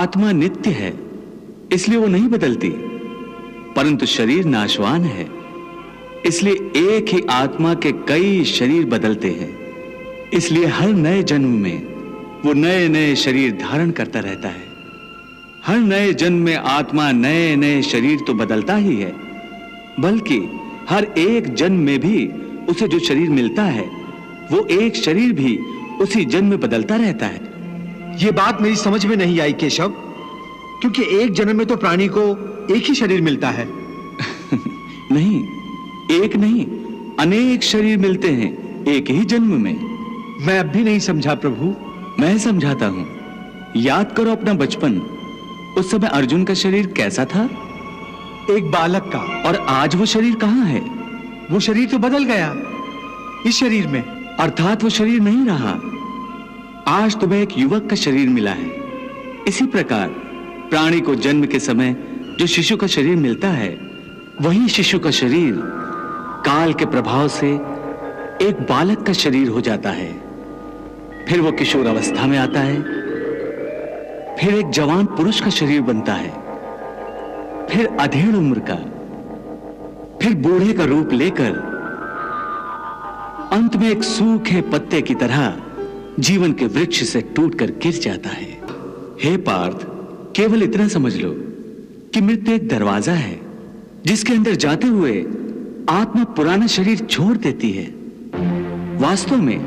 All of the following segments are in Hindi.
आत्मा नित्य है, इसलिए वो नहीं बदलती, परंतु शरीर नाशवान है, इसलिए एक ही आत्मा के कई शरीर बदलते हैं। इसलिए हर नए जन्म में वो नए नए शरीर धारण करता रहता है। हर नए जन्म में आत्मा नए नए शरीर तो बदलता ही है, बल्कि हर एक जन्म में भी उसे जो शरीर मिलता है वो एक शरीर भी उसी जन्म में बदलता रहता है। ये बात मेरी समझ में नहीं आई केशव, क्योंकि एक जन्म में तो प्राणी को एक ही शरीर मिलता है। नहीं, एक नहीं, अनेक शरीर मिलते हैं एक ही जन्म में। मैं अब भी नहीं समझा प्रभु। मैं समझाता हूं। याद करो अपना बचपन। उस समय अर्जुन का शरीर कैसा था? एक बालक का। और आज वो शरीर कहां है? वो शरीर तो बदल गया इस शरीर में। अर्थात वो शरीर नहीं रहा। आज तुम्हें एक युवक का शरीर मिला है। इसी प्रकार प्राणी को जन्म के समय जो शिशु का शरीर मिलता है, वही शिशु का शरीर काल के प्रभाव से एक बालक का शरीर हो जाता है। फिर वो किशोर अवस्था में आता है, फिर एक जवान पुरुष का शरीर बनता है, फिर अधेड़ उम्र का, फिर बूढ़े का रूप लेकर अंत में एक सूखे पत्ते की तरह जीवन के वृक्ष से टूटकर गिर जाता है। हे पार्थ, केवल इतना समझ लो कि मृत्यु एक दरवाजा है जिसके अंदर जाते हुए आत्मा पुराना शरीर छोड़ देती है। वास्तव में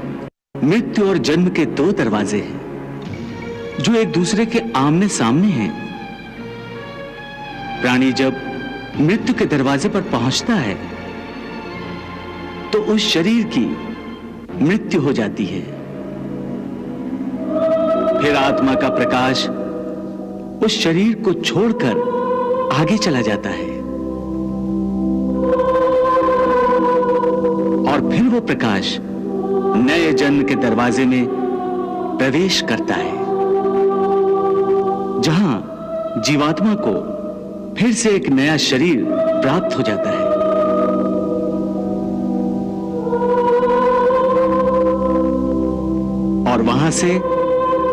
मृत्यु और जन्म के दो दरवाजे हैं जो एक दूसरे के आमने सामने हैं। प्राणी जब मृत्यु के दरवाजे पर पहुंचता है तो उस शरीर की मृत्यु हो जाती है। फिर आत्मा का प्रकाश उस शरीर को छोड़कर आगे चला जाता है और फिर वो प्रकाश नए जन्म के दरवाजे में प्रवेश करता है, जहां जीवात्मा को फिर से एक नया शरीर प्राप्त हो जाता है। और वहां से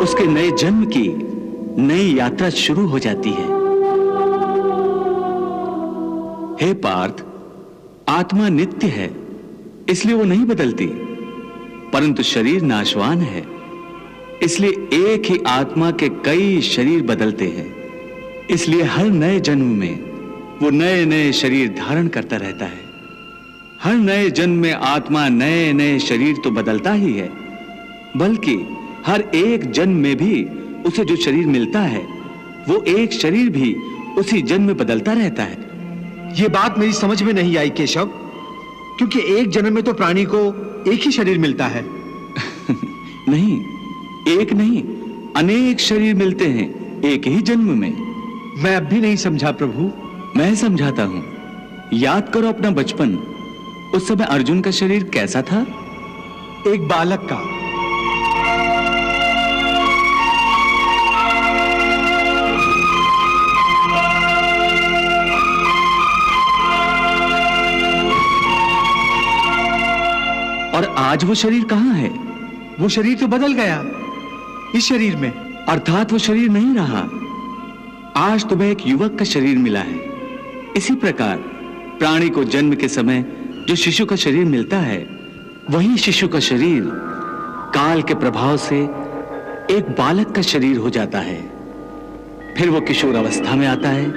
उसके नए जन्म की नई यात्रा शुरू हो जाती है। हे पार्थ, आत्मा नित्य है, इसलिए वो नहीं बदलती, परंतु शरीर नाशवान है, इसलिए एक ही आत्मा के कई शरीर बदलते हैं। इसलिए हर नए जन्म में वो नए नए शरीर धारण करता रहता है। हर नए जन्म में आत्मा नए नए शरीर तो बदलता ही है, बल्कि हर एक जन्म में भी उसे जो शरीर मिलता है वो एक शरीर भी उसी जन्म में बदलता रहता है। ये बात मेरी समझ में नहीं आई केशव, क्योंकि एक जन्म में तो प्राणी को एक ही शरीर मिलता है। नहीं, एक नहीं, अनेक शरीर मिलते हैं एक ही जन्म में। मैं अब भी नहीं समझा प्रभु। मैं समझाता हूं। याद करो अपना बचपन। उस समय अर्जुन का शरीर कैसा था? एक बालक का। और आज वो शरीर कहां है? वो शरीर तो बदल गया इस शरीर में। अर्थात वो शरीर नहीं रहा। आज तुम्हें एक युवक का शरीर मिला है। इसी प्रकार प्राणी को जन्म के समय जो शिशु का शरीर मिलता है, वही शिशु का शरीर काल के प्रभाव से एक बालक का शरीर हो जाता है। फिर वो किशोर अवस्था में आता है,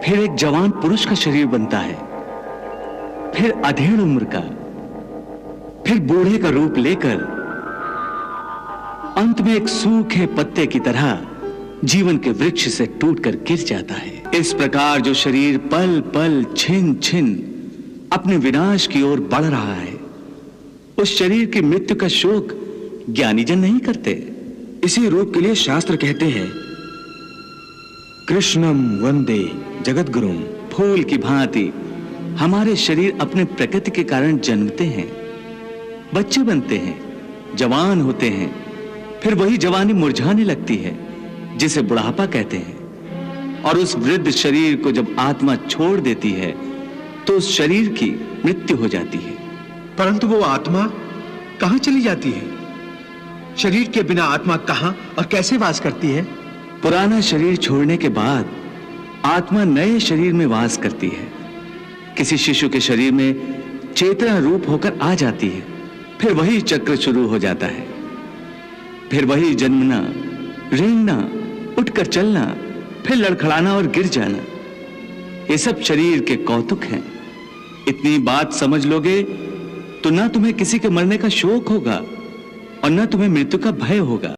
फिर एक जवान पुरुष का शरीर बनता है, फिर अधेड़ उम्र का, फिर बूढ़े का रूप लेकर अंत में एक सूखे पत्ते की तरह जीवन के वृक्ष से टूटकर गिर जाता है। इस प्रकार जो शरीर पल पल छिन छिन अपने विनाश की ओर बढ़ रहा है, उस शरीर की मृत्यु का शोक ज्ञानीजन नहीं करते। इसी रूप के लिए शास्त्र कहते हैं, कृष्णम वंदे जगद्गुरुम। फूल की भांति हमारे शरीर अपने प्रकृति के कारण जन्मते हैं, बच्चे बनते हैं, जवान होते हैं, फिर वही जवानी मुरझाने लगती है जिसे बुढ़ापा कहते हैं। और उस वृद्ध शरीर को जब आत्मा छोड़ देती है तो उस शरीर की मृत्यु हो जाती है। परंतु वो आत्मा कहां चली जाती है? शरीर के बिना आत्मा कहां और कैसे वास करती है? पुराना शरीर छोड़ने के बाद आत्मा नए शरीर में वास करती है। किसी शिशु के शरीर में चेतना रूप होकर आ जाती है, फिर वही चक्र शुरू हो जाता है। फिर वही जन्मना, रेंगना, उठकर चलना, फिर लड़खड़ाना और गिर जाना। ये सब शरीर के कौतुक हैं। इतनी बात समझ लोगे तो ना तुम्हें किसी के मरने का शोक होगा और ना तुम्हें मृत्यु का भय होगा।